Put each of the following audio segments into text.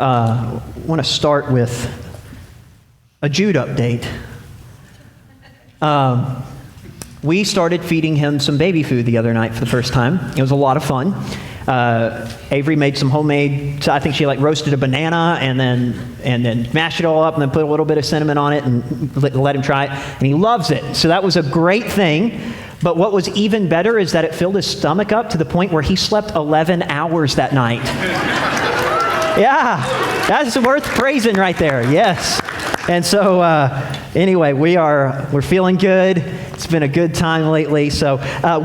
want to start with a Jude update. We started feeding him some baby food the other night for the first time. It was a lot of fun. Avery made some homemade, I think she roasted a banana and then mashed it all up and then put a little bit of cinnamon on it and let him try it. And he loves it. So that was a great thing. But what was even better is that it filled his stomach up to the point where he slept 11 hours that night. Yeah, that's worth praising right there. Yes. And so anyway, we're feeling good. It's been a good time lately. So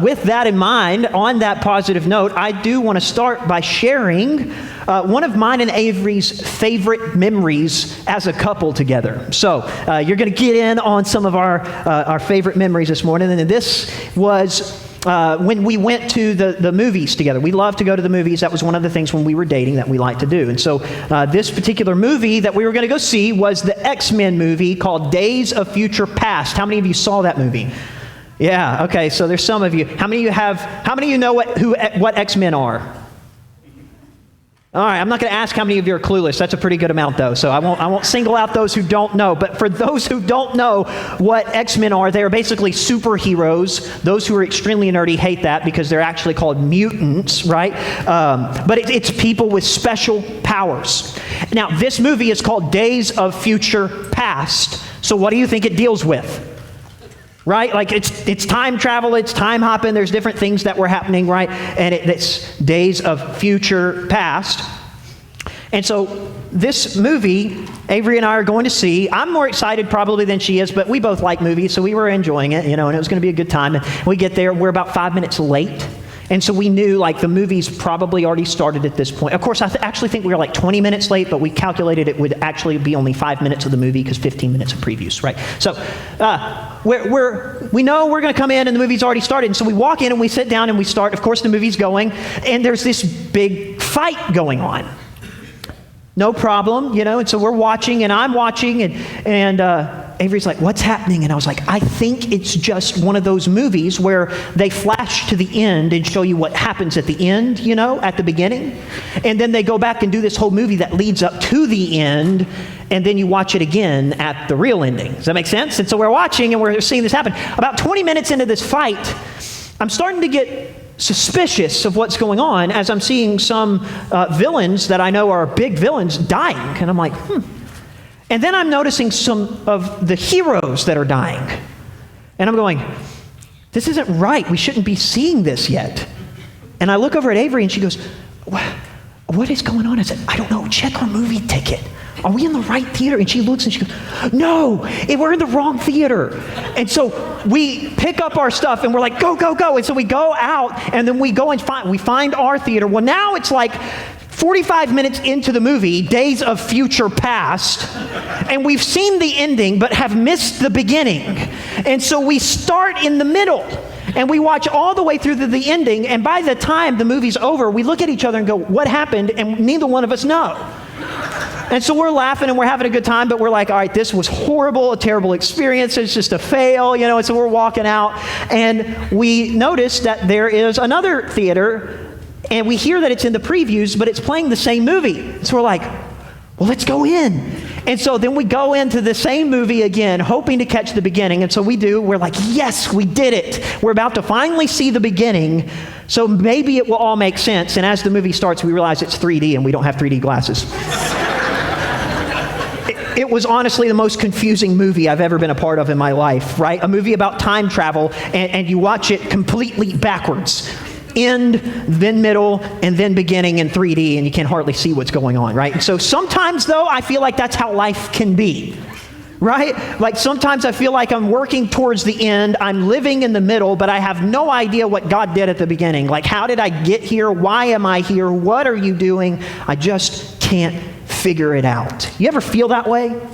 with that in mind, on that positive note, I do want to start by sharing one of mine and Avery's favorite memories as a couple together. So you're going to get in on some of our favorite memories this morning. And this was when we went to the movies together. We love to go to the movies. That was one of the things when we were dating that we liked to do. And so this particular movie that we were going to go see was the X-Men movie called Days of Future Past. How many of you saw that movie? Yeah, okay, so there's some of you. How many of you know what X-Men are? All right, I'm not going to ask how many of you are clueless. That's a pretty good amount, though. So I won't single out those who don't know. But for those who don't know what X-Men are, they are basically superheroes. Those who are extremely nerdy hate that because they're actually called mutants, right? But it's people with special powers. Now, this movie is called Days of Future Past. So what do you think it deals with? Right? It's time travel, it's time hopping, there's different things that were happening, right? And it's Days of Future Past. And so this movie, Avery and I are going to see. I'm more excited probably than she is, but we both like movies, so we were enjoying it, and it was going to be a good time. And we get there, we're about 5 minutes late. And so we knew the movies probably already started at this point. Of course, I actually think we were 20 minutes late, but we calculated it would actually be only 5 minutes of the movie because 15 minutes of previews, right? So we know we're going to come in and the movie's already started. And so we walk in and we sit down and we start. Of course, the movie's going, and there's this big fight going on. No problem, and so we're watching and I'm watching and Avery's like, what's happening? And I was like, I think it's just one of those movies where they flash to the end and show you what happens at the end, at the beginning. And then they go back and do this whole movie that leads up to the end, and then you watch it again at the real ending. Does that make sense? And so we're watching and we're seeing this happen. About 20 minutes into this fight, I'm starting to get suspicious of what's going on as I'm seeing some villains that I know are big villains dying. And I'm like, And then I'm noticing some of the heroes that are dying. And I'm going, this isn't right. We shouldn't be seeing this yet. And I look over at Avery and she goes, what is going on? I said, I don't know. Check our movie ticket. Are we in the right theater? And she looks and she goes, no, we're in the wrong theater. And so we pick up our stuff and we're like, go, go, go. And so we go out and then we go and find our theater. Well, now it's 45 minutes into the movie, Days of Future Past, and we've seen the ending but have missed the beginning. And so we start in the middle and we watch all the way through to the ending, and by the time the movie's over, we look at each other and go, what happened? And neither one of us know. And so we're laughing and we're having a good time, but we're like, all right, this was horrible, a terrible experience. It's just a fail, and so we're walking out. And we notice that there is another theater, and we hear that it's in the previews, but it's playing the same movie. So we're like, well, let's go in. And so then we go into the same movie again, hoping to catch the beginning. And so we do. We're like, yes, we did it. We're about to finally see the beginning. So maybe it will all make sense. And as the movie starts, we realize it's 3D and we don't have 3D glasses. It was honestly the most confusing movie I've ever been a part of in my life, right? A movie about time travel, and you watch it completely backwards. End, then middle, and then beginning in 3D, and you can hardly see what's going on, right? And so sometimes, though, I feel like that's how life can be, right? Sometimes I feel like I'm working towards the end, I'm living in the middle, but I have no idea what God did at the beginning. How did I get here? Why am I here? What are you doing? I just can't figure it out. You ever feel that way?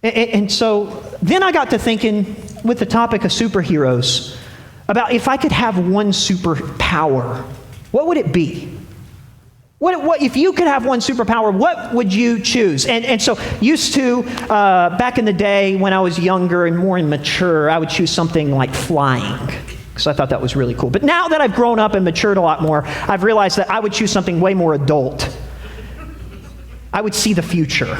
And so then I got to thinking with the topic of superheroes about if I could have one superpower, what would it be? What if you could have one superpower, what would you choose? And so used to, back in the day when I was younger and more immature, I would choose something like flying, because I thought that was really cool. But now that I've grown up and matured a lot more, I've realized that I would choose something way more adult. I would see the future,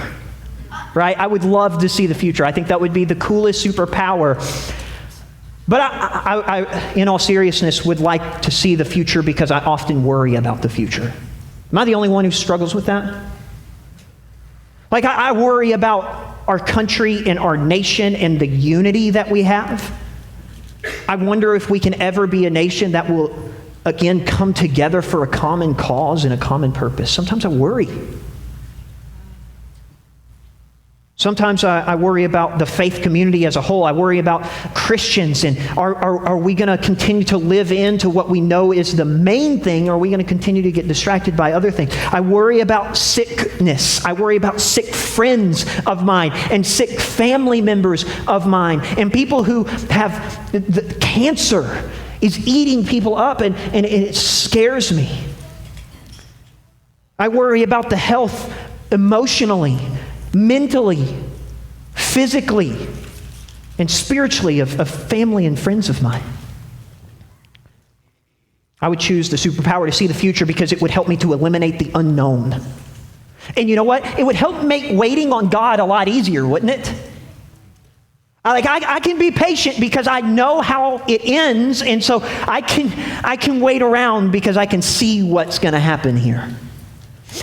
right? I would love to see the future. I think that would be the coolest superpower. But I, in all seriousness, would like to see the future because I often worry about the future. Am I the only one who struggles with that? Like, I worry about our country and our nation and the unity that we have. I wonder if we can ever be a nation that will, again, come together for a common cause and a common purpose. Sometimes I worry. Sometimes I worry about the faith community as a whole. I worry about Christians, and are we going to continue to live into what we know is the main thing, or are we going to continue to get distracted by other things? I worry about sickness. I worry about sick friends of mine and sick family members of mine, and people who have the cancer is eating people up, and it scares me. I worry about the health emotionally, mentally, physically, and spiritually of family and friends of mine. I would choose the superpower to see the future because it would help me to eliminate the unknown. And you know what? It would help make waiting on God a lot easier, wouldn't it? I can be patient because I know how it ends, and so I can wait around because I can see what's going to happen here.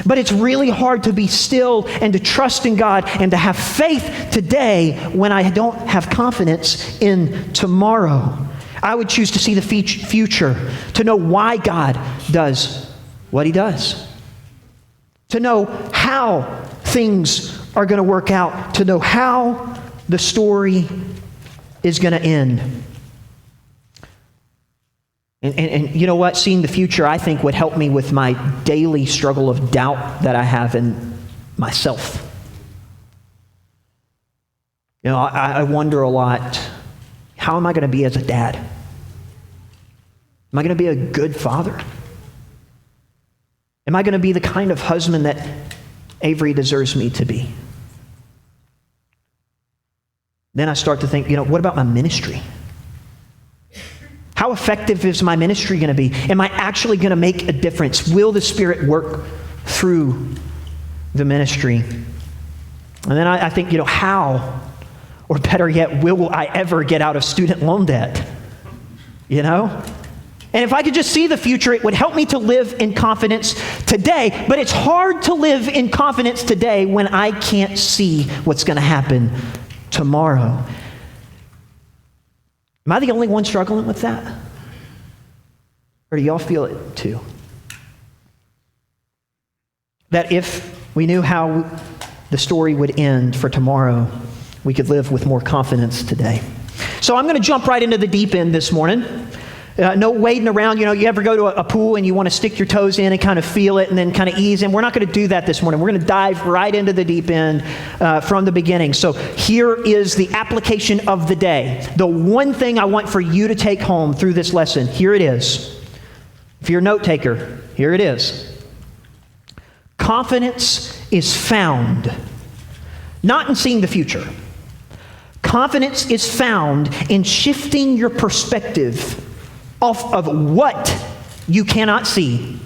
But it's really hard to be still and to trust in God and to have faith today when I don't have confidence in tomorrow. I would choose to see the future, to know why God does what he does, to know how things are going to work out, to know how the story is going to end. And you know what? Seeing the future, I think, would help me with my daily struggle of doubt that I have in myself. You know, I wonder a lot, how am I going to be as a dad? Am I going to be a good father? Am I going to be the kind of husband that Avery deserves me to be? Then I start to think, what about my ministry? How effective is my ministry going to be? Am I actually going to make a difference? Will the Spirit work through the ministry? And then I think, how, or better yet, will I ever get out of student loan debt? And if I could just see the future, it would help me to live in confidence today. But it's hard to live in confidence today when I can't see what's going to happen tomorrow. Am I the only one struggling with that? Or do y'all feel it too? That if we knew how the story would end for tomorrow, we could live with more confidence today. So I'm going to jump right into the deep end this morning. No wading around. You ever go to a pool and you want to stick your toes in and kind of feel it and then kind of ease in? We're not going to do that this morning. We're going to dive right into the deep end from the beginning. So here is the application of the day. The one thing I want for you to take home through this lesson, here it is. If you're a note taker, here it is. Confidence is found not in seeing the future. Confidence is found in shifting your perspective off of what you cannot see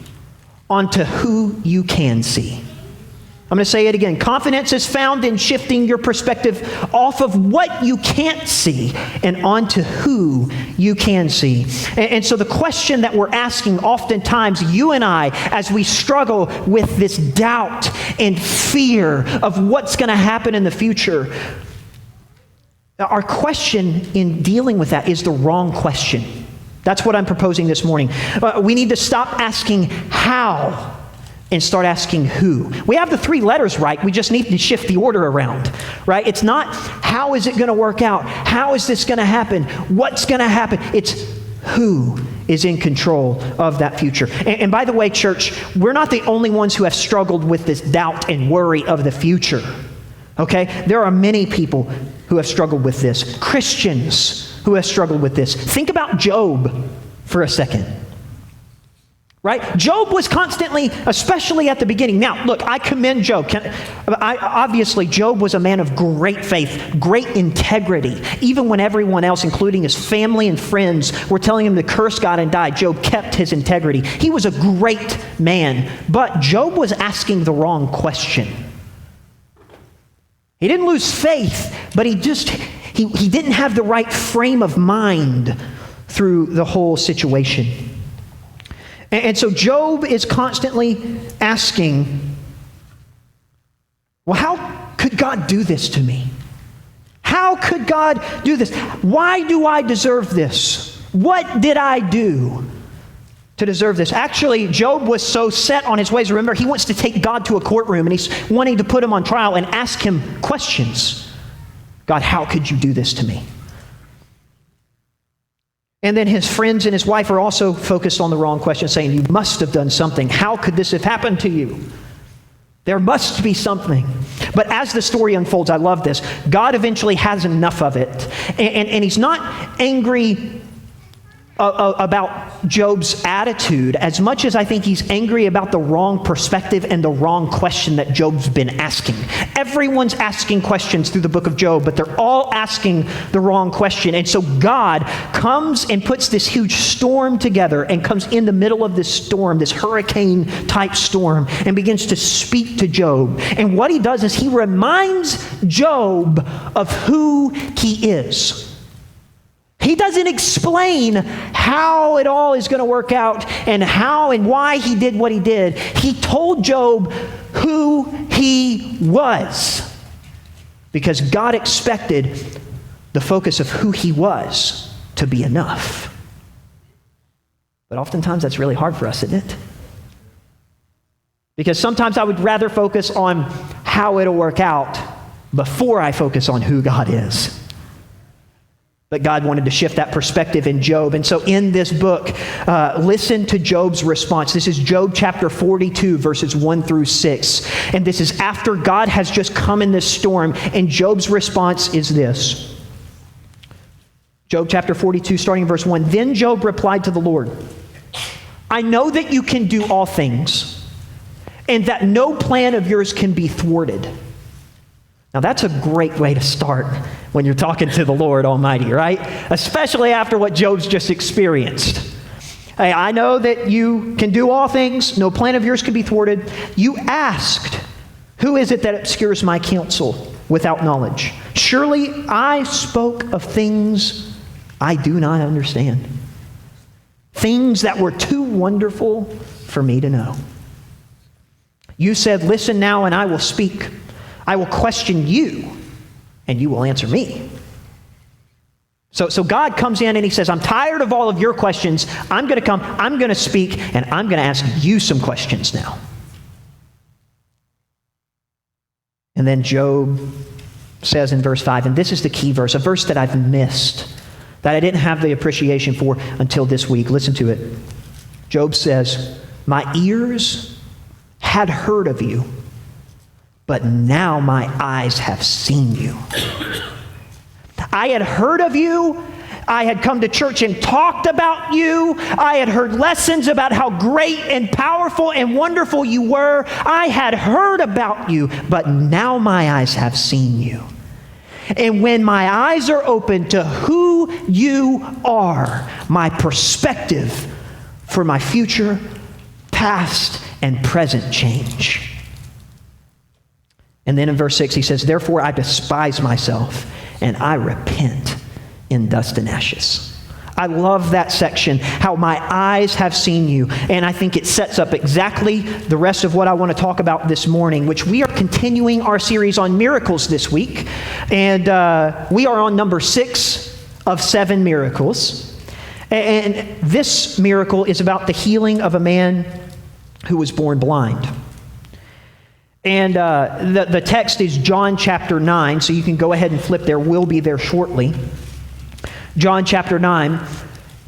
onto who you can see. I'm going to say it again. Confidence is found in shifting your perspective off of what you can't see and onto who you can see. And so the question that we're asking oftentimes, you and I, as we struggle with this doubt and fear of what's going to happen in the future, our question in dealing with that is the wrong question. That's what I'm proposing this morning. We need to stop asking how and start asking who. We have the three letters right. We just need to shift the order around, right? It's not how is it going to work out? How is this going to happen? What's going to happen? It's who is in control of that future. And by the way, church, we're not the only ones who have struggled with this doubt and worry of the future. Okay? There are many people who have struggled with this. Christians who have struggled with this. Think about Job for a second. Right? Job was constantly, especially at the beginning. Now, look, I commend Job. Obviously, Job was a man of great faith, great integrity. Even when everyone else, including his family and friends, were telling him to curse God and die, Job kept his integrity. He was a great man. But Job was asking the wrong question. He didn't lose faith, but he didn't have the right frame of mind through the whole situation. And so Job is constantly asking, well, how could God do this to me? How could God do this? Why do I deserve this? What did I do to deserve this? Actually, Job was so set on his ways. Remember, he wants to take God to a courtroom, and he's wanting to put him on trial and ask him questions. God, how could you do this to me? And then his friends and his wife are also focused on the wrong question, saying, you must have done something. How could this have happened to you? There must be something. But as the story unfolds, I love this. God eventually has enough of it. And he's not angry about Job's attitude as much as I think he's angry about the wrong perspective and the wrong question that Job's been asking. Everyone's asking questions through the book of Job, but they're all asking the wrong question. And so God comes and puts this huge storm together and comes in the middle of this storm, this hurricane type storm, and begins to speak to Job. And what he does is he reminds Job of who he is. He doesn't explain how it all is going to work out and how and why he did what he did. He told Job who he was because God expected the focus of who he was to be enough. But oftentimes that's really hard for us, isn't it? Because sometimes I would rather focus on how it'll work out before I focus on who God is. But God wanted to shift that perspective in Job. And so in this book, listen to Job's response. This is Job chapter 42, verses 1 through 6. And this is after God has just come in this storm. And Job's response is this. Job chapter 42, starting in verse 1. Then Job replied to the Lord, I know that you can do all things, and that no plan of yours can be thwarted. Now that's a great way to start when you're talking to the Lord Almighty, right? Especially after what Job's just experienced. Hey, I know that you can do all things. No plan of yours can be thwarted. You asked, who is it that obscures my counsel without knowledge? Surely I spoke of things I do not understand. Things that were too wonderful for me to know. You said, listen now and I will speak. I will question you, and you will answer me. So God comes in and he says, I'm tired of all of your questions. I'm going to come, I'm going to speak, and I'm going to ask you some questions now. And then Job says in verse 5, and this is the key verse, a verse that I've missed, that I didn't have the appreciation for until this week. Listen to it. Job says, my ears had heard of you, but now my eyes have seen you. I had heard of you. I had come to church and talked about you. I had heard lessons about how great and powerful and wonderful you were. I had heard about you, but now my eyes have seen you. And when my eyes are open to who you are, my perspective for my future, past, and present change. And then in verse 6 he says, therefore I despise myself and I repent in dust and ashes. I love that section, how my eyes have seen you. And I think it sets up exactly the rest of what I want to talk about this morning, which we are continuing our series on miracles this week. And we are on number 6 of 7 miracles. And this miracle is about the healing of a man who was born blind. And the text is John chapter 9, so you can go ahead and flip there. We'll be there shortly. John chapter 9.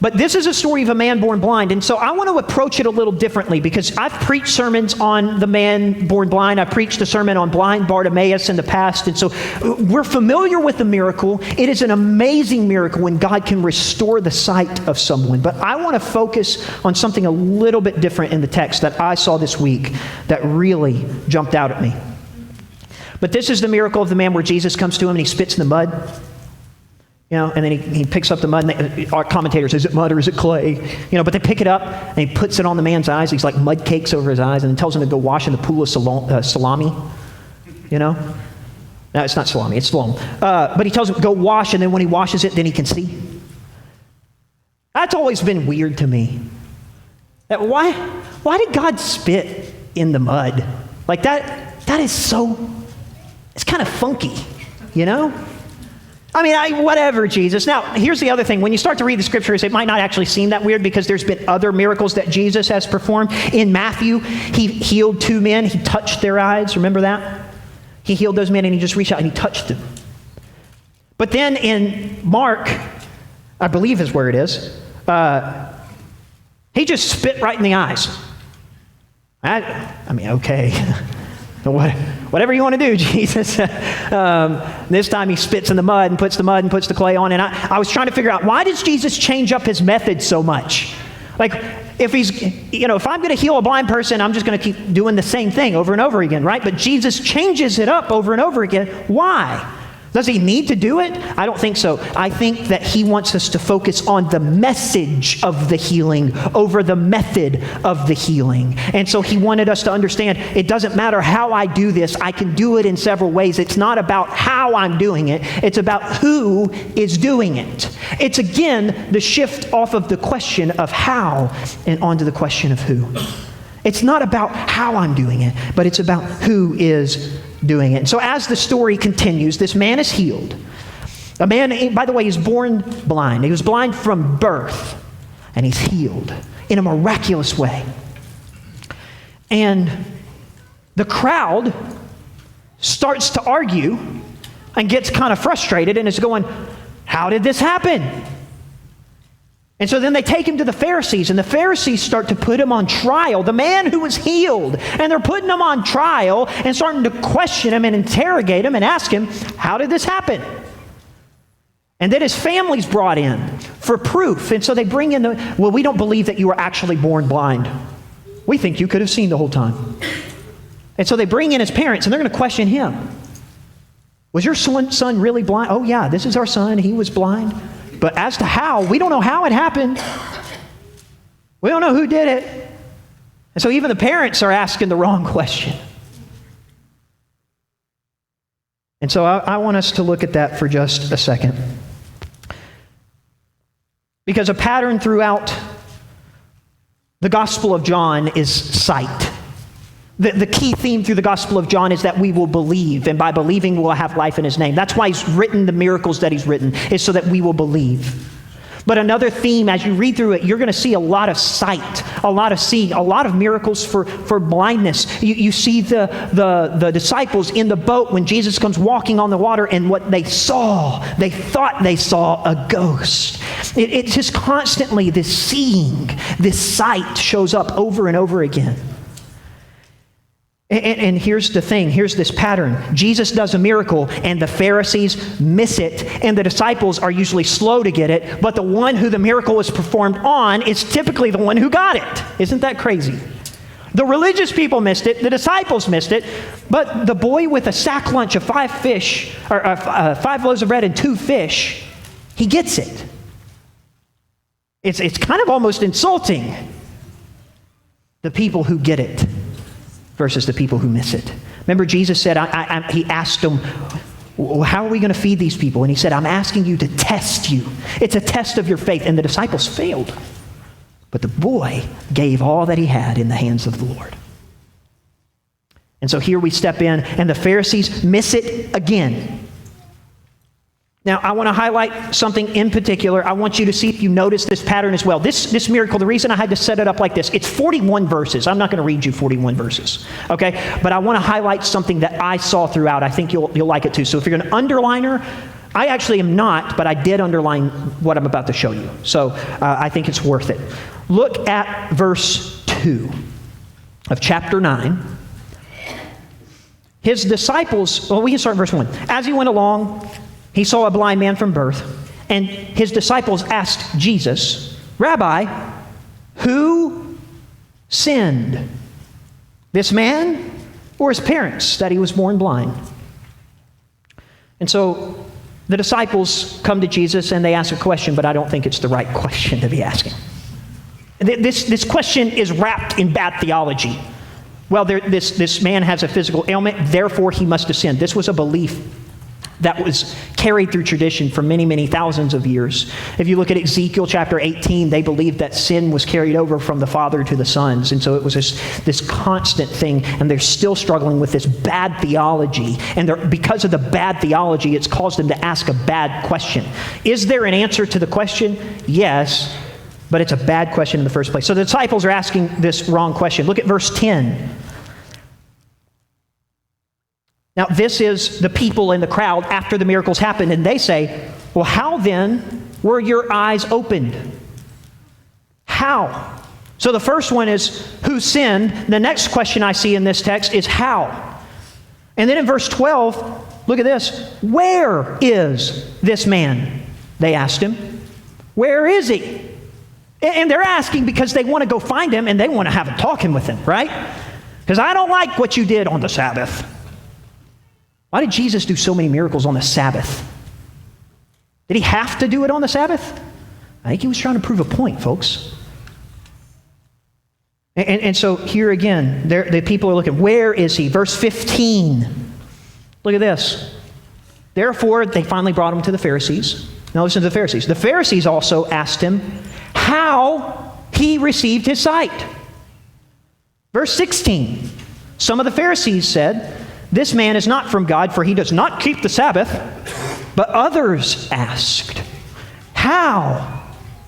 But this is a story of a man born blind. And so I want to approach it a little differently because I've preached sermons on the man born blind. I preached a sermon on blind Bartimaeus in the past. And so we're familiar with the miracle. It is an amazing miracle when God can restore the sight of someone. But I want to focus on something a little bit different in the text that I saw this week that really jumped out at me. But this is the miracle of the man where Jesus comes to him and he spits in the mud. You know, and then he picks up the mud, and our commentators, is it mud or is it clay? You know, but they pick it up, and he puts it on the man's eyes. He's like mud cakes over his eyes, and then tells him to go wash in the pool of salami, you know? No, it's not Salami, it's Siloam. But he tells him, go wash, and then when he washes it, then he can see. That's always been weird to me. That why did God spit in the mud? Like that is so, it's kind of funky, you know? I mean, whatever, Jesus. Now, here's the other thing. When you start to read the scriptures, it might not actually seem that weird because there's been other miracles that Jesus has performed. In Matthew, he healed 2 men. He touched their eyes. Remember that? He healed those men and he just reached out and he touched them. But then in Mark, I believe is where it is, he just spit right in the eyes. I mean, okay. Whatever you want to do, Jesus. This time he spits in the mud and puts the clay on. And I was trying to figure out, why does Jesus change up his method so much? Like, if I'm going to heal a blind person, I'm just going to keep doing the same thing over and over again, right? But Jesus changes it up over and over again. Why? Does he need to do it? I don't think so. I think that he wants us to focus on the message of the healing over the method of the healing. And so he wanted us to understand it doesn't matter how I do this. I can do it in several ways. It's not about how I'm doing it. It's about who is doing it. It's again the shift off of the question of how and onto the question of who. It's not about how I'm doing it, but it's about who is doing it. And so as the story continues, this man is healed. A man, by the way, is born blind. He was blind from birth, and he's healed in a miraculous way. And the crowd starts to argue and gets kind of frustrated and is going, how did this happen? And so then they take him to the Pharisees, and the Pharisees start to put him on trial, the man who was healed. And they're putting him on trial and starting to question him and interrogate him and ask him, how did this happen? And then his family's brought in for proof. And so they bring in well, we don't believe that you were actually born blind. We think you could have seen the whole time. And so they bring in his parents, and they're going to question him. Was your son really blind? Oh yeah, this is our son. He was blind. But as to how, we don't know how it happened. We don't know who did it. And so even the parents are asking the wrong question. And so I want us to look at that for just a second. Because a pattern throughout the Gospel of John is sight. The key theme through the Gospel of John is that we will believe, and by believing we'll have life in his name. That's why he's written the miracles that he's written, is so that we will believe. But another theme, as you read through it, you're going to see a lot of sight, a lot of seeing, a lot of miracles for blindness. You see the disciples in the boat when Jesus comes walking on the water, and what they saw, they thought they saw a ghost. It's just constantly this seeing, this sight shows up over and over again. And here's the thing, here's this pattern. Jesus does a miracle and the Pharisees miss it, and the disciples are usually slow to get it, but the one who the miracle was performed on is typically the one who got it. Isn't that crazy? The religious people missed it, the disciples missed it, but the boy with a sack lunch of 5 fish, or 5 loaves of bread and 2 fish, he gets it. It's kind of almost insulting, the people who get it versus the people who miss it. Remember, Jesus said, he asked them, how are we going to feed these people? And he said, I'm asking you to test you. It's a test of your faith. And the disciples failed. But the boy gave all that he had in the hands of the Lord. And so here we step in, and the Pharisees miss it again. Now, I want to highlight something in particular. I want you to see if you notice this pattern as well. This miracle, the reason I had to set it up like this, it's 41 verses. I'm not going to read you 41 verses, okay? But I want to highlight something that I saw throughout. I think you'll like it too. So if you're an underliner, I actually am not, but I did underline what I'm about to show you. So I think it's worth it. Look at verse 2 of chapter 9. His disciples, well, we can start in verse 1. As he went along, he saw a blind man from birth, and his disciples asked Jesus, Rabbi, who sinned, this man or his parents, that he was born blind? And so the disciples come to Jesus and they ask a question, but I don't think it's the right question to be asking. This question is wrapped in bad theology. Well, this man has a physical ailment, therefore he must have sinned. This was a belief that was carried through tradition for many, many thousands of years. If you look at Ezekiel chapter 18, they believed that sin was carried over from the father to the sons. And so it was this constant thing, and they're still struggling with this bad theology. And because of the bad theology, it's caused them to ask a bad question. Is there an answer to the question? Yes, but it's a bad question in the first place. So the disciples are asking this wrong question. Look at verse 10. Now, this is the people in the crowd after the miracles happened, and they say, well, how then were your eyes opened? How? So the first one is, who sinned? The next question I see in this text is how? And then in verse 12, look at this. Where is this man? They asked him. Where is he? And they're asking because they want to go find him, and they want to have a talking with him, right? Because I don't like what you did on the Sabbath. Why did Jesus do so many miracles on the Sabbath? Did he have to do it on the Sabbath? I think he was trying to prove a point, folks. And so here again, the people are looking, where is he? Verse 15. Look at this. Therefore, they finally brought him to the Pharisees. Now listen to the Pharisees. The Pharisees also asked him how he received his sight. Verse 16. Some of the Pharisees said, this man is not from God, for he does not keep the Sabbath. But others asked, how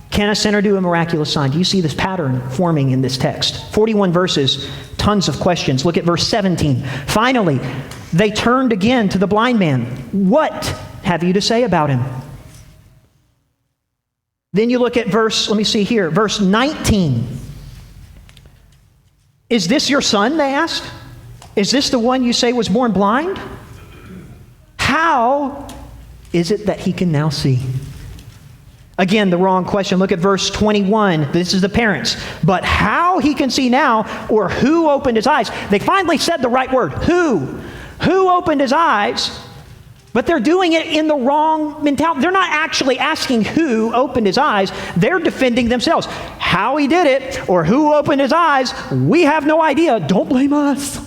can a sinner do a miraculous sign? Do you see this pattern forming in this text? 41 verses, tons of questions. Look at verse 17. Finally, they turned again to the blind man. What have you to say about him? Then you look at verse 19. Is this your son, they asked? Is this the one you say was born blind? How is it that he can now see? Again, the wrong question. Look at verse 21. This is the parents. But how he can see now, or who opened his eyes? They finally said the right word. Who? Who opened his eyes? But they're doing it in the wrong mentality. They're not actually asking who opened his eyes. They're defending themselves. How he did it, or who opened his eyes, we have no idea. Don't blame us.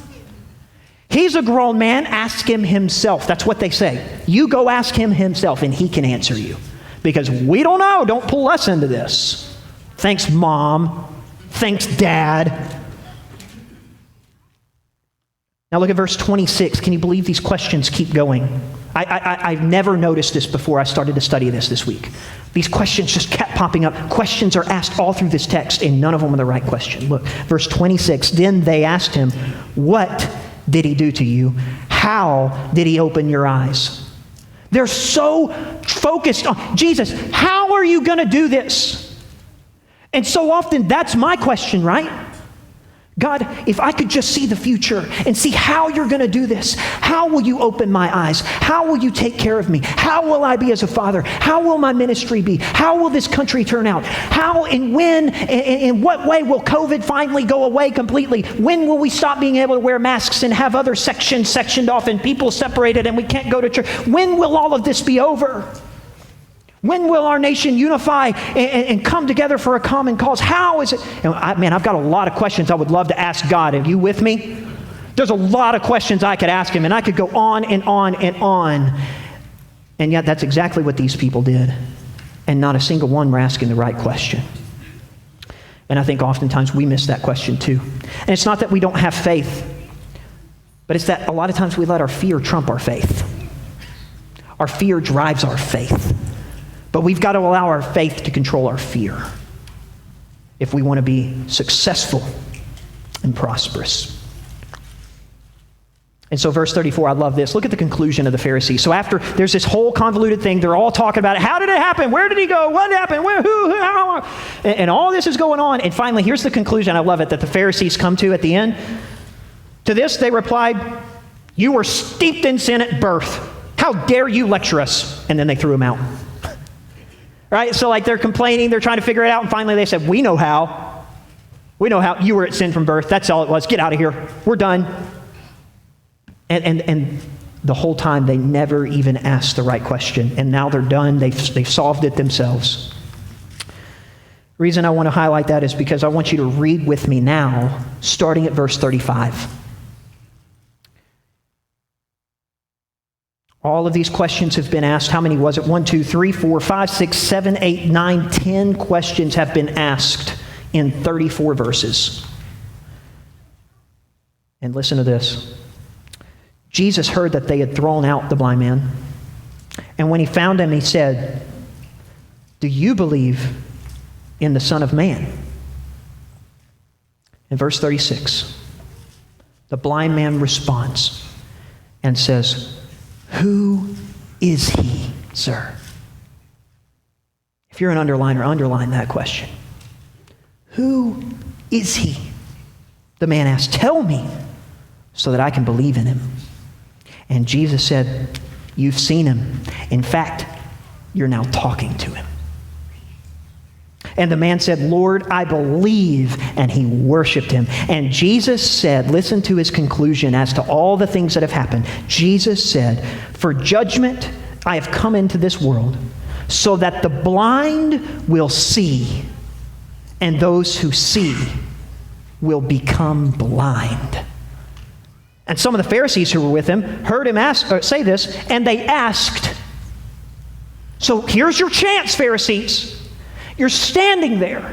He's a grown man. Ask him himself. That's what they say. You go ask him himself, and he can answer you. Because we don't know. Don't pull us into this. Thanks, Mom. Thanks, Dad. Now look at verse 26. Can you believe these questions keep going? I've never noticed this before I started to study this week. These questions just kept popping up. Questions are asked all through this text, and none of them are the right question. Look, verse 26. Then they asked him, what did he do to you? How did he open your eyes? They're so focused on Jesus. How are you going to do this? And so often that's my question, right? God, if I could just see the future and see how you're going to do this, how will you open my eyes? How will you take care of me? How will I be as a father? How will my ministry be? How will this country turn out? How and when and in what way will COVID finally go away completely? When will we stop being able to wear masks and have other sections sectioned off and people separated and we can't go to church? When will all of this be over? When will our nation unify and come together for a common cause? How is it? I've got a lot of questions I would love to ask God. Are you with me? There's a lot of questions I could ask him, and I could go on and on and on. And yet that's exactly what these people did. And not a single one were asking the right question. And I think oftentimes we miss that question too. And it's not that we don't have faith, but it's that a lot of times we let our fear trump our faith. Our fear drives our faith. But we've got to allow our faith to control our fear if we want to be successful and prosperous. And so verse 34, I love this. Look at the conclusion of the Pharisees. So after there's this whole convoluted thing, they're all talking about it. How did it happen? Where did he go? What happened? Where, who, how? And all this is going on. And finally, here's the conclusion. I love it, that the Pharisees come to at the end. To this, they replied, you were steeped in sin at birth. How dare you lecture us? And then they threw him out. Right? So like they're complaining, they're trying to figure it out, and finally they said, we know how. We know how. You were at sin from birth. That's all it was. Get out of here. We're done. And the whole time they never even asked the right question. And now they're done. They've solved it themselves. The reason I want to highlight that is because I want you to read with me now, starting at verse 35. All of these questions have been asked. How many was it? 1, 2, 3, 4, 5, 6, 7, 8, 9, 10 questions have been asked in 34 verses. And listen to this. Jesus heard that they had thrown out the blind man. And when he found him, he said, "Do you believe in the Son of Man?" In verse 36, the blind man responds and says, "Who is he, sir?" If you're an underliner, underline that question. Who is he? The man asked, "Tell me so that I can believe in him." And Jesus said, "You've seen him. In fact, you're now talking to him." And the man said, "Lord, I believe," and he worshiped him. And Jesus said, listen to his conclusion as to all the things that have happened. Jesus said, "For judgment I have come into this world, so that the blind will see, and those who see will become blind." And some of the Pharisees who were with him heard him say this, and they asked. So here's your chance, Pharisees. You're standing there,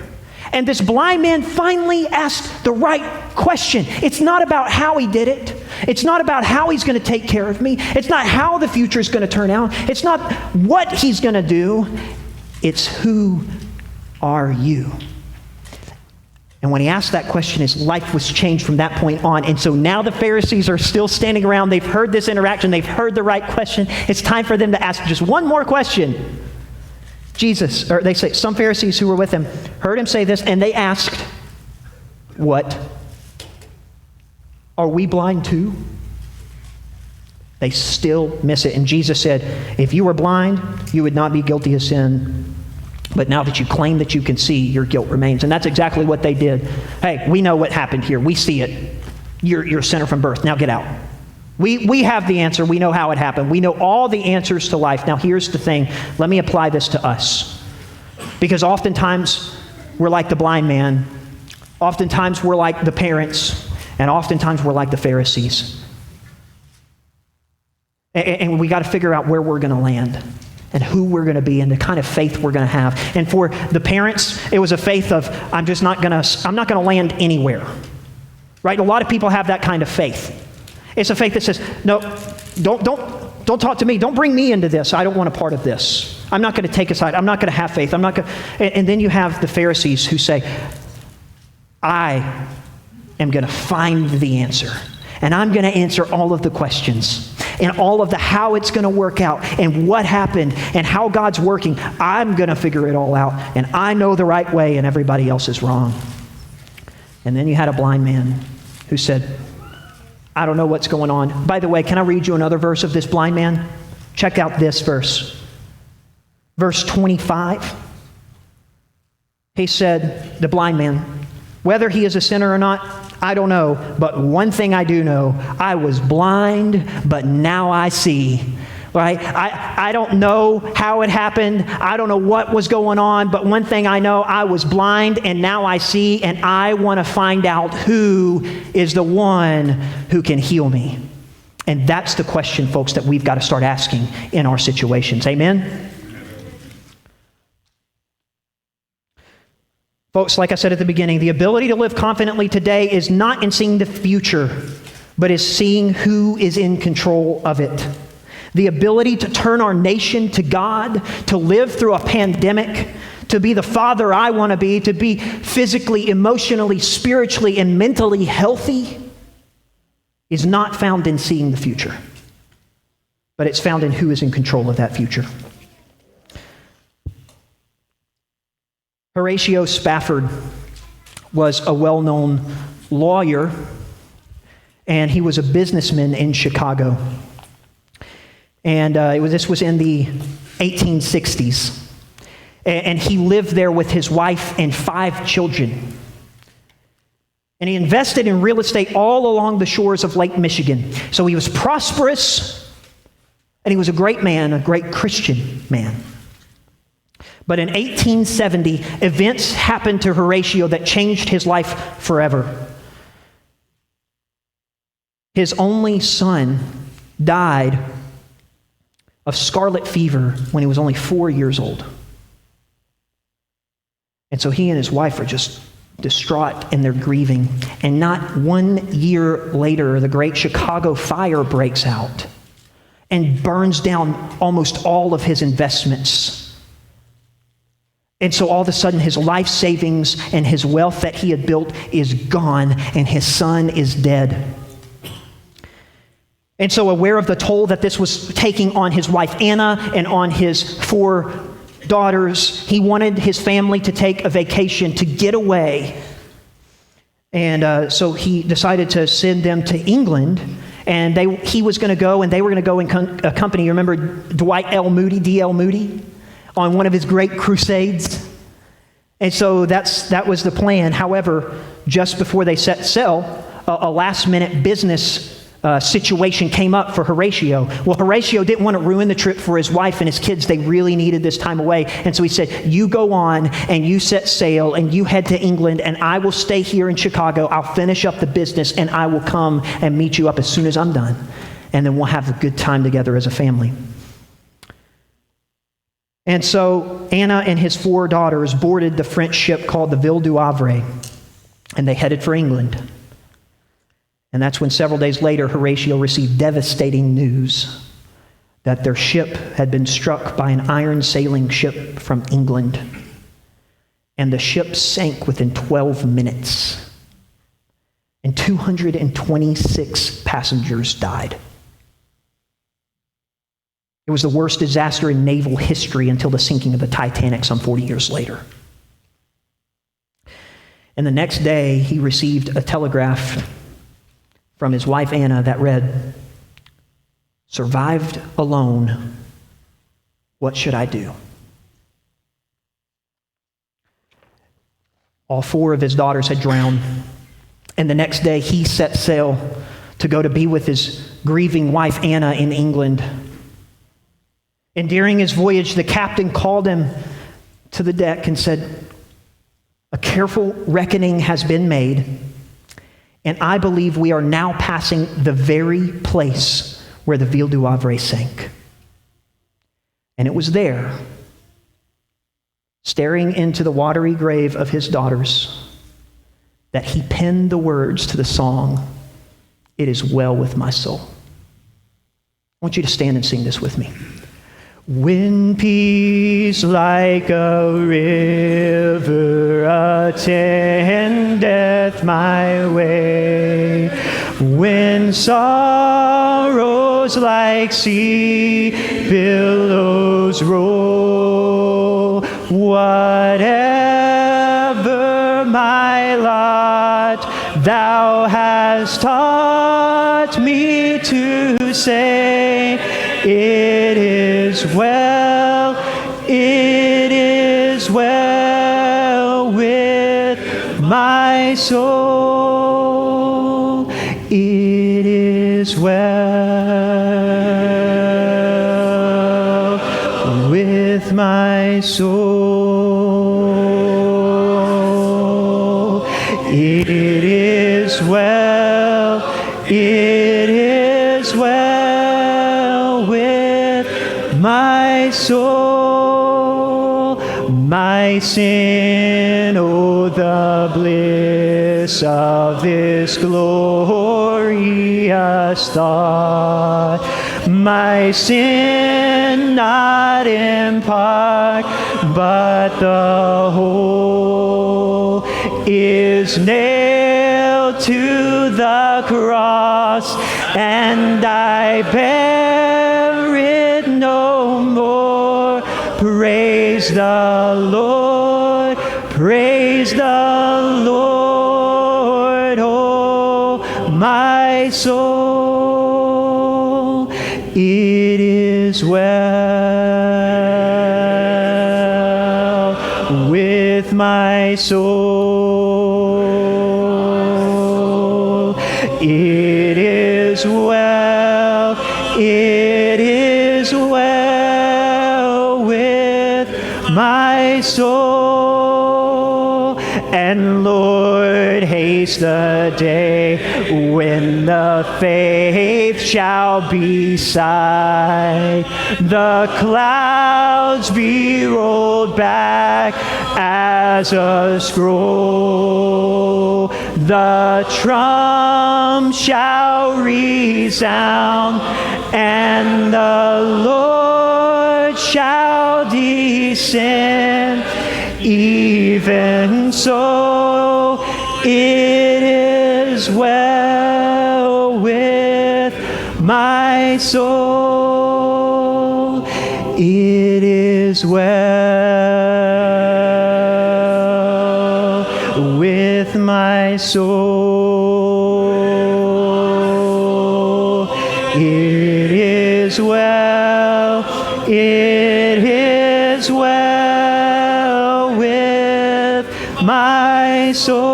and this blind man finally asked the right question. It's not about how he did it. It's not about how he's going to take care of me. It's not how the future is going to turn out. It's not what he's going to do. It's, who are you? And when he asked that question, his life was changed from that point on. And so now the Pharisees are still standing around. They've heard this interaction. They've heard the right question. It's time for them to ask just one more question. They say, some Pharisees who were with him heard him say this, and they asked, "What? Are we blind too?" They still miss it. And Jesus said, "If you were blind, you would not be guilty of sin. But now that you claim that you can see, your guilt remains." And that's exactly what they did. "Hey, we know what happened here. We see it. You're a sinner from birth. Now get out. We have the answer. We know how it happened. We know all the answers to life." Now here's the thing. Let me apply this to us. Because oftentimes we're like the blind man. Oftentimes we're like the parents. And oftentimes we're like the Pharisees. And we got to figure out where we're going to land, and who we're going to be, and the kind of faith we're going to have. And for the parents, it was a faith of, I'm not going to land anywhere. Right? A lot of people have that kind of faith. It's a faith that says, "No, don't talk to me. Don't bring me into this. I don't want a part of this. I'm not going to take a side. I'm not going to have faith. I'm not going." And then you have the Pharisees who say, "I am going to find the answer, and I'm going to answer all of the questions, and all of the how it's going to work out, and what happened, and how God's working. I'm going to figure it all out, and I know the right way, and everybody else is wrong." And then you had a blind man who said, "I don't know what's going on." By the way, can I read you another verse of this blind man? Check out this verse. Verse 25. He said, the blind man, "Whether he is a sinner or not, I don't know. But one thing I do know, I was blind, but now I see." Right? I don't know how it happened. I don't know what was going on. But one thing I know, I was blind and now I see. And I want to find out who is the one who can heal me. And that's the question, folks, that we've got to start asking in our situations. Amen? Folks, like I said at the beginning, the ability to live confidently today is not in seeing the future, but is seeing who is in control of it. The ability to turn our nation to God, to live through a pandemic, to be the father I want to be physically, emotionally, spiritually, and mentally healthy, is not found in seeing the future, but it's found in who is in control of that future. Horatio Spafford was a well-known lawyer, and he was a businessman in Chicago. And this was in the 1860s. And he lived there with his wife and 5 children. And he invested in real estate all along the shores of Lake Michigan. So he was prosperous, and he was a great man, a great Christian man. But in 1870, events happened to Horatio that changed his life forever. His only son died of scarlet fever when he was only 4 years old. And so he and his wife are just distraught and they're grieving. And not 1 year later, the great Chicago fire breaks out and burns down almost all of his investments. And so all of a sudden, his life savings and his wealth that he had built is gone, and his son is dead. And so aware of the toll that this was taking on his wife Anna and on his 4 daughters, he wanted his family to take a vacation, to get away. And so he decided to send them to England. And he was going to go, and they were going to go and accompany, you remember Dwight L. Moody, D.L. Moody, on one of his great crusades. And so that was the plan. However, just before they set sail, a last-minute business situation came up for Horatio. Well, Horatio didn't want to ruin the trip for his wife and his kids. They really needed this time away. And so he said, you go on and you set sail and you head to England, and I will stay here in Chicago. I'll finish up the business and I will come and meet you up as soon as I'm done. And then we'll have a good time together as a family. And so Anna and his 4 daughters boarded the French ship called the Ville du Havre, and they headed for England. And that's when several days later, Horatio received devastating news that their ship had been struck by an iron sailing ship from England. And the ship sank within 12 minutes. And 226 passengers died. It was the worst disaster in naval history until the sinking of the Titanic some 40 years later. And the next day, he received a telegraph from his wife Anna that read, "Survived alone. What should I do?" All 4 of his daughters had drowned. And the next day he set sail to go to be with his grieving wife Anna in England. And during his voyage, the captain called him to the deck and said, "A careful reckoning has been made, and I believe we are now passing the very place where the Ville du Havre sank." And it was there, staring into the watery grave of his daughters, that he penned the words to the song, "It Is Well With My Soul." I want you to stand and sing this with me. When peace like a river attendeth my way, when sorrows like sea billows roll, whatever my lot, thou hast taught me to say, it is well with my soul. It is well with my soul. It is well with my soul. My sin, oh, the bliss of this glorious thought. My sin, not in part, but the whole, is nailed to the cross, and I bear it no more. Praise the Lord, praise the Lord, oh my soul. It is well with my soul. It is well with my soul. And Lord, haste the day when the faith shall be sight, the clouds be rolled back as a scroll, the trump shall resound, and the Lord shall descend. Even so, it is well with my soul. It is well with my soul. It is well. It is well with my soul.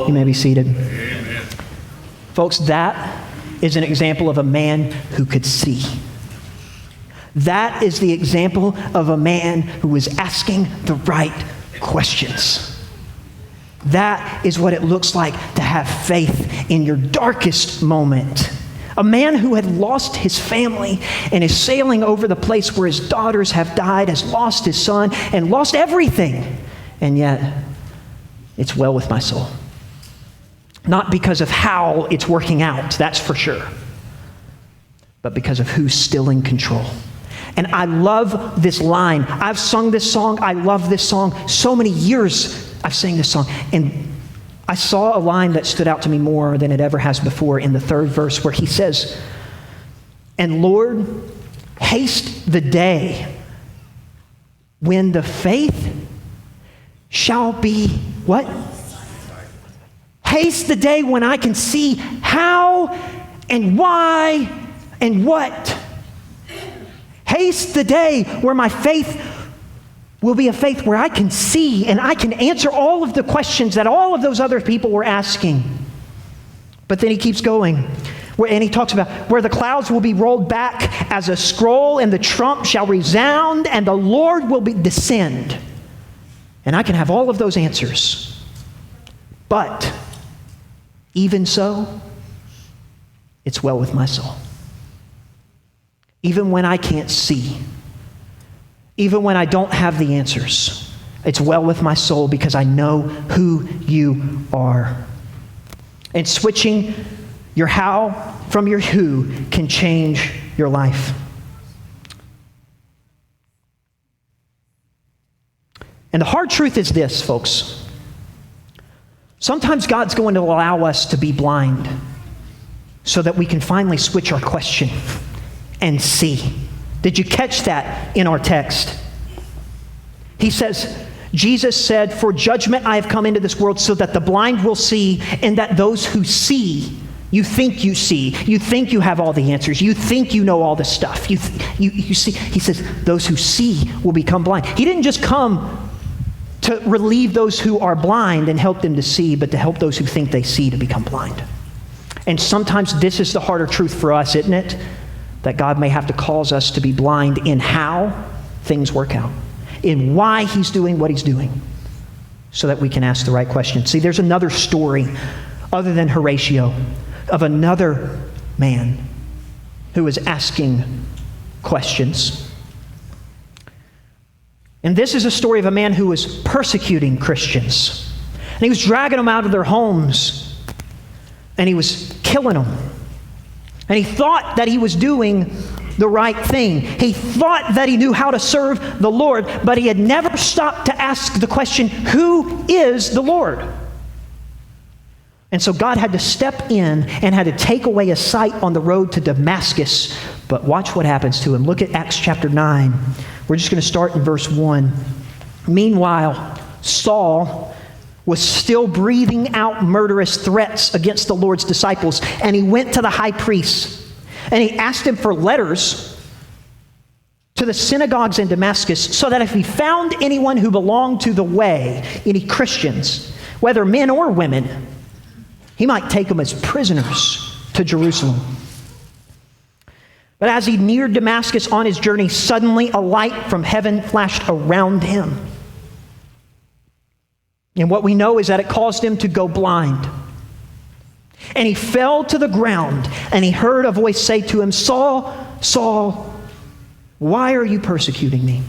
You may be seated. Amen. Folks, that is an example of a man who could see. That is the example of a man who was asking the right questions. That is what it looks like to have faith in your darkest moment. A man who had lost his family and is sailing over the place where his daughters have died, has lost his son, and lost everything. And yet, it's well with my soul. Not because of how it's working out, that's for sure, but because of who's still in control. And I love this line. I've sung this song. I love this song. So many years I've sang this song. And I saw a line that stood out to me more than it ever has before in the third verse, where he says, "And Lord, haste the day when the faith shall be," what? Haste the day when I can see how and why and what. Haste the day where my faith will be a faith where I can see and I can answer all of the questions that all of those other people were asking. But then he keeps going, and he talks about where the clouds will be rolled back as a scroll, and the trump shall resound, and the Lord will descend. And I can have all of those answers. But even so, it's well with my soul. Even when I can't see, even when I don't have the answers, it's well with my soul because I know who you are. And switching your how from your who can change your life. And the hard truth is this, folks. Sometimes God's going to allow us to be blind so that we can finally switch our question and see. Did you catch that in our text? He says, Jesus said, "For judgment I have come into this world so that the blind will see, and that those who see," you think you see, you think you have all the answers, you think you know all the stuff, you see. He says, those who see will become blind. He didn't just come to relieve those who are blind and help them to see, but to help those who think they see to become blind. And sometimes this is the harder truth for us, isn't it? That God may have to cause us to be blind in how things work out, in why he's doing what he's doing, so that we can ask the right question. See, there's another story other than Horatio of another man who was asking questions. And this is a story of a man who was persecuting Christians. And he was dragging them out of their homes, and he was killing them. And he thought that he was doing the right thing. He thought that he knew how to serve the Lord, but he had never stopped to ask the question, who is the Lord? And so God had to step in and had to take away a sight on the road to Damascus. But watch what happens to him. Look at Acts chapter 9. We're just going to start in verse 1. Meanwhile, Saul was still breathing out murderous threats against the Lord's disciples, and he went to the high priest, and he asked him for letters to the synagogues in Damascus, so that if he found anyone who belonged to the way, any Christians, whether men or women, he might take them as prisoners to Jerusalem. But as he neared Damascus on his journey, suddenly a light from heaven flashed around him. And what we know is that it caused him to go blind. And he fell to the ground, and he heard a voice say to him, Saul, Saul, why are you persecuting me?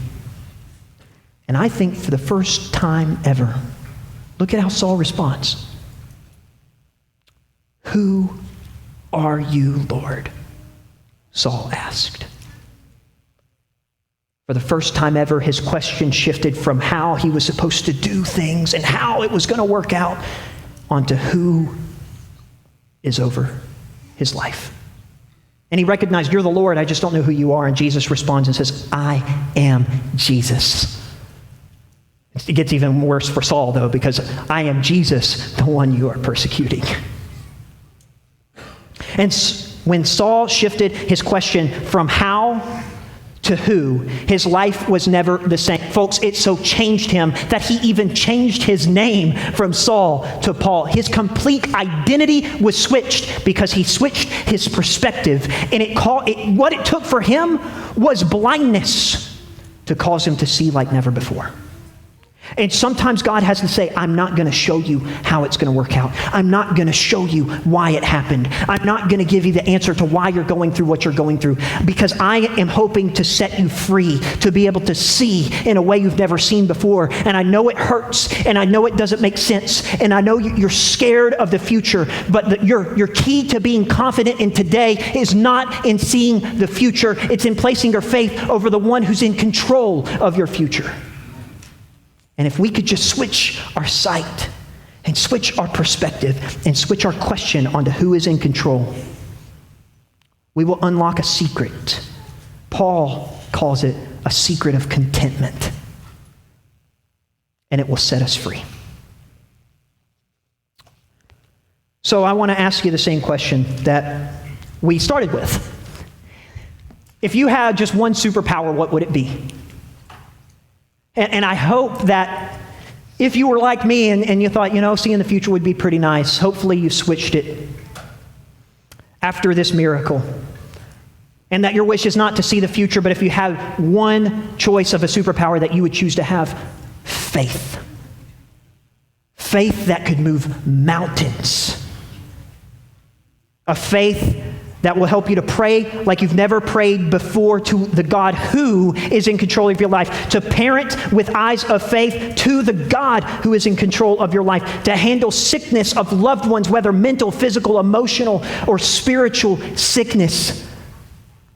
And I think for the first time ever, look at how Saul responds. Who are you, Lord? Saul asked. For the first time ever, his question shifted from how he was supposed to do things and how it was going to work out onto who is over his life. And he recognized, you're the Lord, I just don't know who you are. And Jesus responds and says, I am Jesus. It gets even worse for Saul, though, because I am Jesus, the one you are persecuting. And when Saul shifted his question from how to who, his life was never the same. Folks, it so changed him that he even changed his name from Saul to Paul. His complete identity was switched because he switched his perspective. And what it took for him was blindness to cause him to see like never before. And sometimes God has to say, I'm not going to show you how it's going to work out. I'm not going to show you why it happened. I'm not going to give you the answer to why you're going through what you're going through, because I am hoping to set you free, to be able to see in a way you've never seen before. And I know it hurts, and I know it doesn't make sense, and I know you're scared of the future, but your key to being confident in today is not in seeing the future. It's in placing your faith over the one who's in control of your future. And if we could just switch our sight and switch our perspective and switch our question onto who is in control, we will unlock a secret. Paul calls it a secret of contentment. And it will set us free. So I want to ask you the same question that we started with. If you had just one superpower, what would it be? And I hope that if you were like me and you thought, seeing the future would be pretty nice, hopefully you switched it after this miracle. And that your wish is not to see the future, but if you had one choice of a superpower that you would choose to have, faith. Faith that could move mountains. A faith that will help you to pray like you've never prayed before to the God who is in control of your life, to parent with eyes of faith to the God who is in control of your life, to handle sickness of loved ones, whether mental, physical, emotional, or spiritual sickness,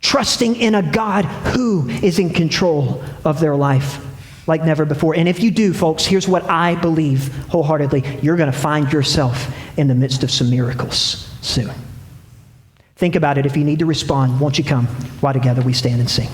trusting in a God who is in control of their life like never before. And if you do, folks, here's what I believe wholeheartedly. You're going to find yourself in the midst of some miracles soon. Think about it. If you need to respond, won't you come while together we stand and sing?